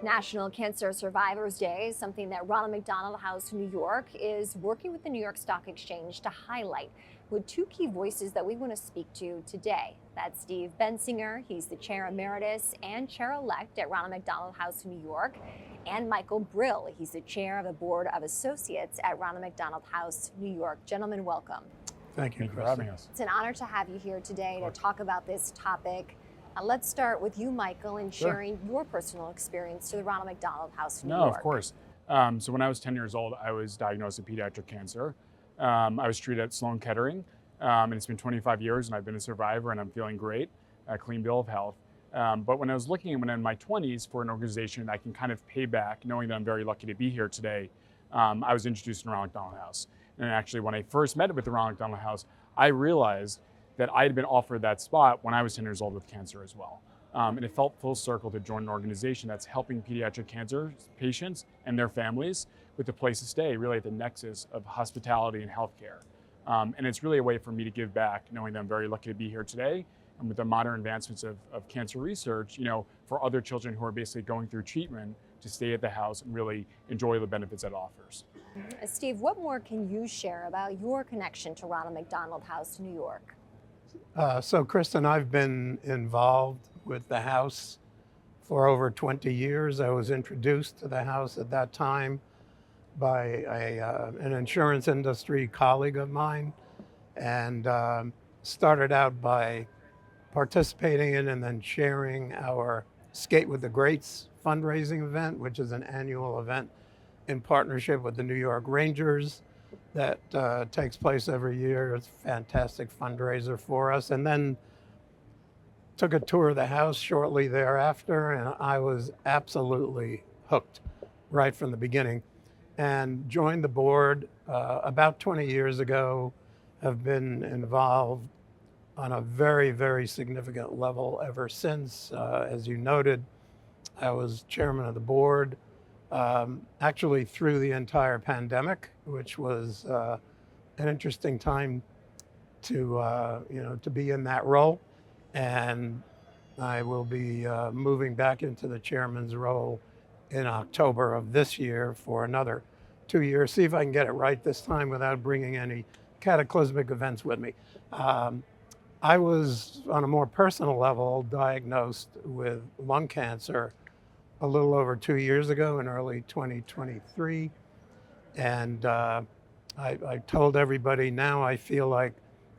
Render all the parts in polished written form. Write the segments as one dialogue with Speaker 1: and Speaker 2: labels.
Speaker 1: National Cancer Survivors Day is something that Ronald McDonald House New York is working with the New York Stock Exchange to highlight with two key voices that we want to speak to today. That's Steve Bensinger, he's the Chair Emeritus and Chair-elect at Ronald McDonald House New York, and Michael Brill, he's the Chair of the Board of Associates at Ronald McDonald House New York. Gentlemen, welcome.
Speaker 2: Thank you
Speaker 3: for having us.
Speaker 1: It's an honor to have you here today to talk about this topic. Let's start with you, Michael, and sharing your personal experience to the Ronald McDonald House New York.
Speaker 3: No, of course. So when I was 10 years old, I was diagnosed with pediatric cancer. I was treated at Sloan Kettering, and it's been 25 years, and I've been a survivor, and I'm feeling great, a clean bill of health. But when I was looking when in my 20s for an organization that I can kind of pay back, knowing that I'm very lucky to be here today, I was introduced to the Ronald McDonald House. And actually, when I first met with the Ronald McDonald House, I realized that I had been offered that spot when I was 10 years old with cancer as well. And it felt full circle to join an organization that's helping pediatric cancer patients and their families with a place to stay, really at the nexus of hospitality and healthcare. And it's really a way for me to give back, knowing that I'm very lucky to be here today. And with the modern advancements of cancer research, for other children who are basically going through treatment, to stay at the house and really enjoy the benefits that it offers.
Speaker 1: Steve, what more can you share about your connection to Ronald McDonald House New York?
Speaker 2: So Kristen, I've been involved with the house for over 20 years. I was introduced to the house at that time by an insurance industry colleague of mine, and started out by participating in and then sharing our Skate with the Greats fundraising event, which is an annual event in partnership with the New York Rangers that takes place every year. It's a fantastic fundraiser for us. And then took a tour of the house shortly thereafter, and I was absolutely hooked right from the beginning, and joined the board about 20 years ago. Have been involved on a very, very significant level ever since. As you noted, I was chairman of the board actually through the entire pandemic, which was an interesting time to be in that role. And I will be moving back into the chairman's role in October of this year for another 2 years. See if I can get it right this time without bringing any cataclysmic events with me. I was, on a more personal level, diagnosed with lung cancer a little over 2 years ago in early 2023. And I told everybody now I feel like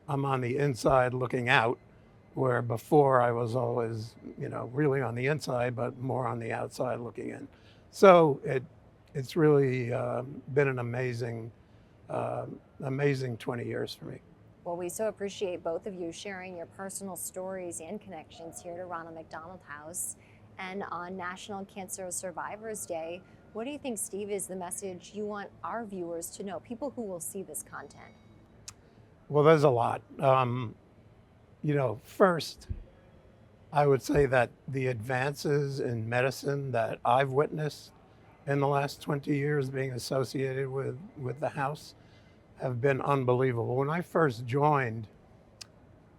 Speaker 2: I'm on the inside looking out, where before I was always, really on the inside, but more on the outside looking in. So it's really been an amazing 20 years for me.
Speaker 1: Well, we so appreciate both of you sharing your personal stories and connections here to Ronald McDonald House. And on National Cancer Survivors Day, what do you think, Steve, is the message you want our viewers to know, people who will see this content?
Speaker 2: Well, there's a lot. First, I would say that the advances in medicine that I've witnessed in the last 20 years being associated with the house have been unbelievable. When I first joined,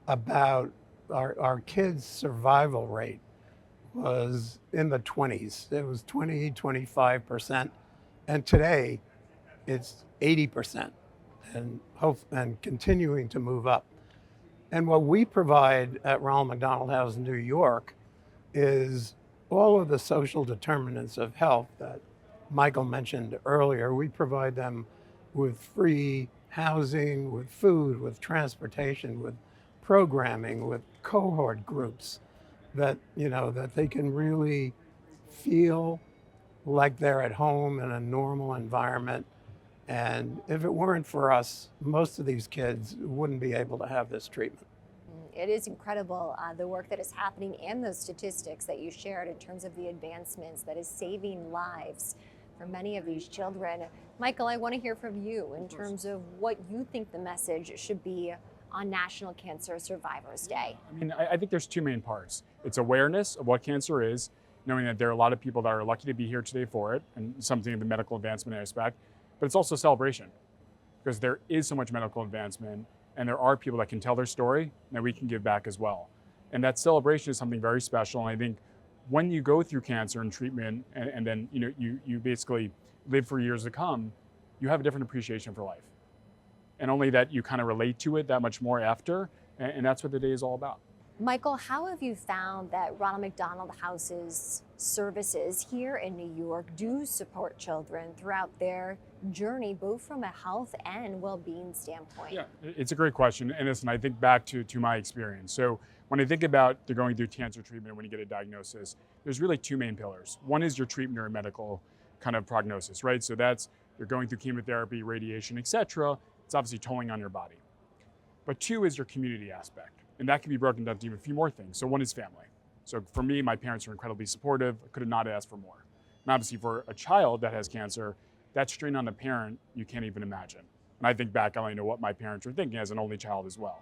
Speaker 2: about our kids' survival rate was in the 20s. It was 25%. And today it's 80% and continuing to move up. And what we provide at Ronald McDonald House New York is all of the social determinants of health that Michael mentioned earlier. We provide them with free housing, with food, with transportation, with programming, with cohort groups that they can really feel like they're at home in a normal environment. And if it weren't for us, most of these kids wouldn't be able to have this treatment.
Speaker 1: It is incredible, the work that is happening and those statistics that you shared in terms of the advancements that is saving lives for many of these children. Michael, I want to hear from you in terms of what you think the message should be on National Cancer Survivors Day.
Speaker 3: I think there's two main parts. It's awareness of what cancer is, knowing that there are a lot of people that are lucky to be here today for it, and something of the medical advancement aspect, but it's also celebration, because there is so much medical advancement, and there are people that can tell their story, and that we can give back as well. And that celebration is something very special, and I think when you go through cancer and treatment, and then you basically live for years to come, you have a different appreciation for life, and only that you kind of relate to it that much more after, and that's what the day is all about.
Speaker 1: Michael, how have you found that Ronald McDonald House's services here in New York do support children throughout their journey, both from a health and well-being standpoint?
Speaker 3: Yeah, it's a great question. And listen, I think back to my experience. So when I think about the going through cancer treatment when you get a diagnosis, there's really two main pillars. One is your treatment or medical kind of prognosis, right? So that's you're going through chemotherapy, radiation, et cetera. It's obviously tolling on your body. But two is your community aspect. And that can be broken down to even a few more things. So one is family. So for me, my parents are incredibly supportive. I could have not asked for more. And obviously for a child that has cancer, that strain on the parent, you can't even imagine. And I think back, I only know what my parents were thinking as an only child as well.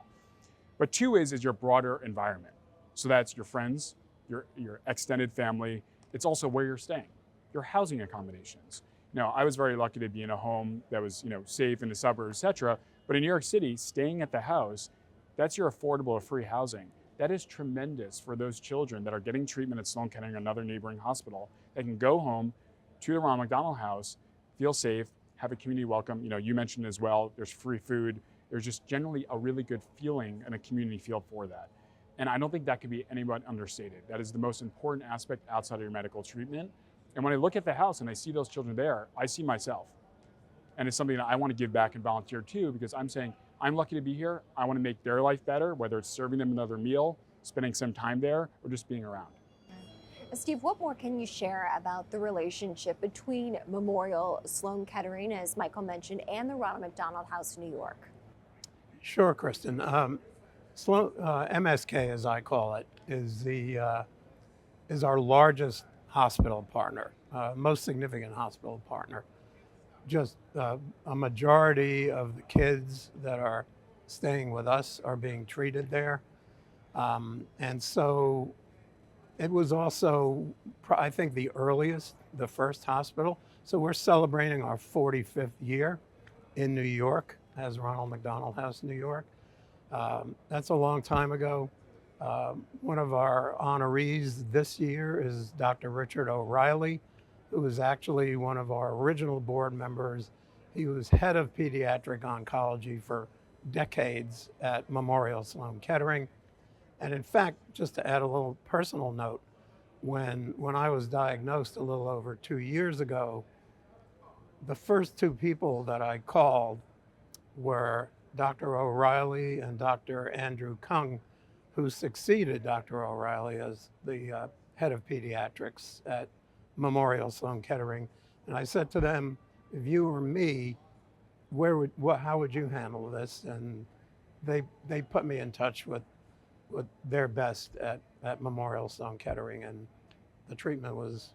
Speaker 3: But two is your broader environment. So that's your friends, your extended family. It's also where you're staying, your housing accommodations. I was very lucky to be in a home that was, safe in the suburbs, et cetera. But in New York City, staying at the house, that's your affordable or free housing. That is tremendous for those children that are getting treatment at Sloan Kettering or another neighboring hospital. They can go home to the Ronald McDonald House, feel safe, have a community welcome. You mentioned as well, there's free food. There's just generally a really good feeling and a community feel for that. And I don't think that could be anybody understated. That is the most important aspect outside of your medical treatment. And when I look at the house and I see those children there, I see myself. And it's something that I want to give back and volunteer too, because I'm saying, I'm lucky to be here. I want to make their life better, whether it's serving them another meal, spending some time there, or just being around.
Speaker 1: Steve, what more can you share about the relationship between Memorial Sloan Kettering, as Michael mentioned, and the Ronald McDonald House in New York?
Speaker 2: Sure, Kristen. MSK, as I call it, is our largest hospital partner, most significant hospital partner. Just a majority of the kids that are staying with us are being treated there. And so it was also, I think, the first hospital. So we're celebrating our 45th year in New York as Ronald McDonald House, New York. That's a long time ago. One of our honorees this year is Dr. Richard O'Reilly, who was actually one of our original board members. He was head of pediatric oncology for decades at Memorial Sloan Kettering. And in fact, just to add a little personal note, when I was diagnosed a little over 2 years ago, the first two people that I called were Dr. O'Reilly and Dr. Andrew Kung, who succeeded Dr. O'Reilly as the head of pediatrics at Memorial Sloan Kettering. And I said to them, if you were me, how would you handle this? And they put me in touch with their best at Memorial Sloan Kettering, and the treatment was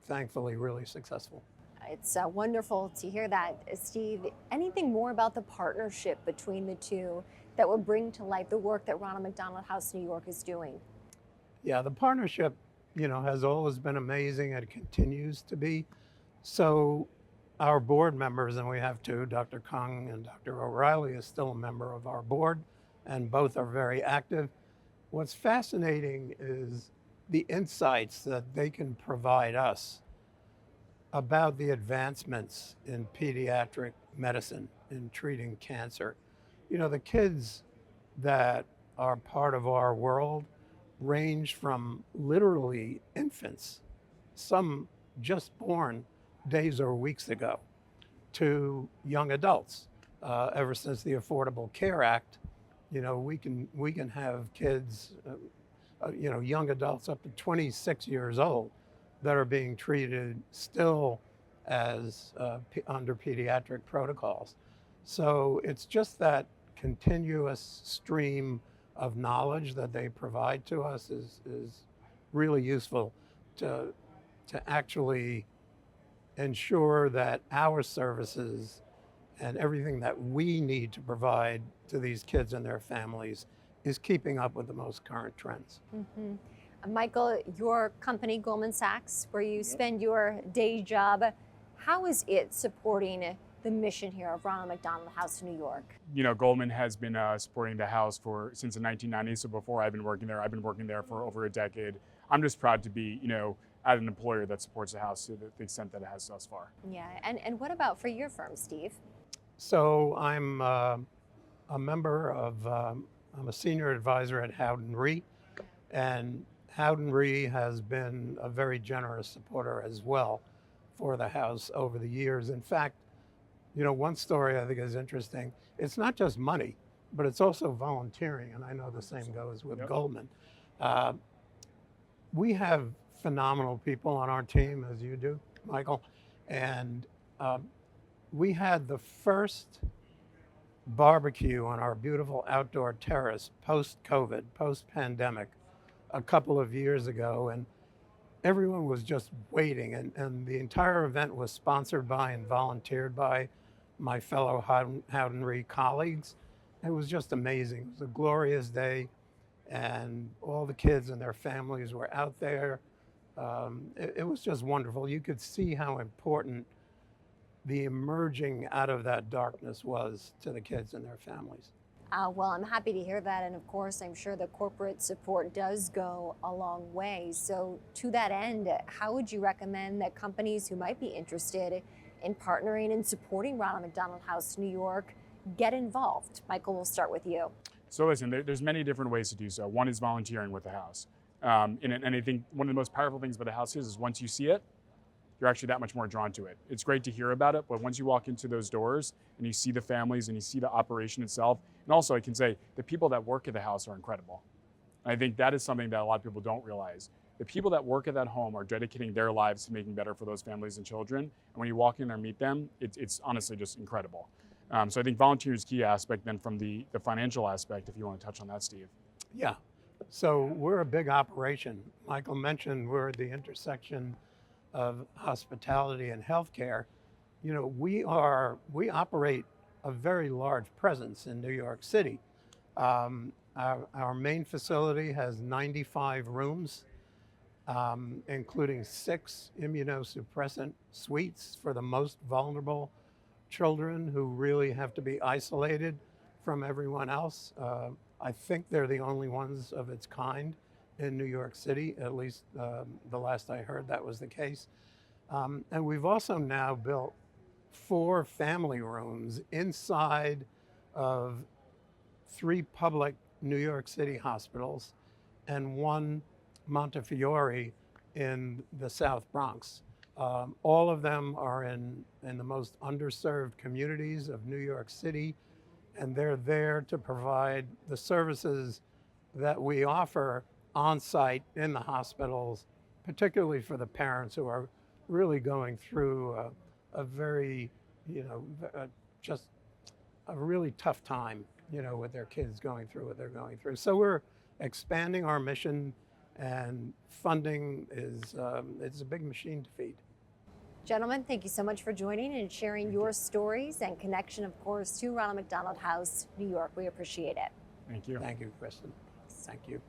Speaker 2: thankfully really successful.
Speaker 1: It's wonderful to hear that. Steve, anything more about the partnership between the two that would bring to light the work that Ronald McDonald House New York is doing?
Speaker 2: Yeah, the partnership, has always been amazing and it continues to be. So our board members, and we have two, Dr. Kung and Dr. O'Reilly is still a member of our board, and both are very active. What's fascinating is the insights that they can provide us about the advancements in pediatric medicine in treating cancer. The kids that are part of our world range from literally infants, some just born days or weeks ago, to young adults. Ever since the Affordable Care Act, we can have kids, young adults up to 26 years old that are being treated still as under pediatric protocols. So it's just that continuous stream of knowledge that they provide to us is really useful to actually ensure that our services and everything that we need to provide to these kids and their families is keeping up with the most current trends.
Speaker 1: Mm-hmm. Michael, your company, Goldman Sachs, where you spend your day job, how is it supporting the mission here of Ronald McDonald House New York?
Speaker 3: You know, Goldman has been supporting the house since the 1990s. So before I've been working there for over a decade. I'm just proud to be, at an employer that supports the house to the extent that it has thus far.
Speaker 1: Yeah, and what about for your firm, Steve?
Speaker 2: So I'm a member of, I'm a senior advisor at Howden Re, and Howden Re has been a very generous supporter as well for the house over the years. In fact, one story I think is interesting. It's not just money, but it's also volunteering, and I know the same goes with
Speaker 3: Yep.
Speaker 2: Goldman. We have phenomenal people on our team, as you do, Michael, and we had the first barbecue on our beautiful outdoor terrace post-COVID, post-pandemic, a couple of years ago, and everyone was just waiting, and the entire event was sponsored by and volunteered by my fellow Howden Re colleagues. It was just amazing. It was a glorious day, and all the kids and their families were out there. It was just wonderful. You could see how important the emerging out of that darkness was to the kids and their families.
Speaker 1: Well, I'm happy to hear that. And of course, I'm sure the corporate support does go a long way. So to that end, how would you recommend that companies who might be interested in partnering and supporting Ronald McDonald House New York get involved? Michael, we'll start with you.
Speaker 3: So listen, there's many different ways to do so. One is volunteering with the house. And I think one of the most powerful things about the house is once you see it, you're actually that much more drawn to it. It's great to hear about it, but once you walk into those doors and you see the families and you see the operation itself, and also I can say the people that work at the house are incredible. And I think that is something that a lot of people don't realize. The people that work at that home are dedicating their lives to making better for those families and children. And when you walk in there and meet them, it's honestly just incredible. So I think volunteer is a key aspect. Then from the financial aspect, if you want to touch on that, Steve.
Speaker 2: Yeah, so we're a big operation. Michael mentioned we're at the intersection of hospitality and healthcare. We operate a very large presence in New York City. Our main facility has 95 rooms, including 6 immunosuppressant suites for the most vulnerable children who really have to be isolated from everyone else. I think they're the only ones of its kind in New York City, at least the last I heard that was the case. And we've also now built 4 family rooms inside of 3 public New York City hospitals and 1 Montefiore in the South Bronx. All of them are in the most underserved communities of New York City, and they're there to provide the services that we offer on site in the hospitals, particularly for the parents who are really going through a very, just a really tough time, with their kids going through what they're going through. So we're expanding our mission, and funding is it's a big machine to feed.
Speaker 1: Gentlemen, thank you so much for joining and sharing your stories and connection, of course, to Ronald McDonald House New York. We appreciate it.
Speaker 3: Thank you.
Speaker 2: Thank you, Kristen. Thank you.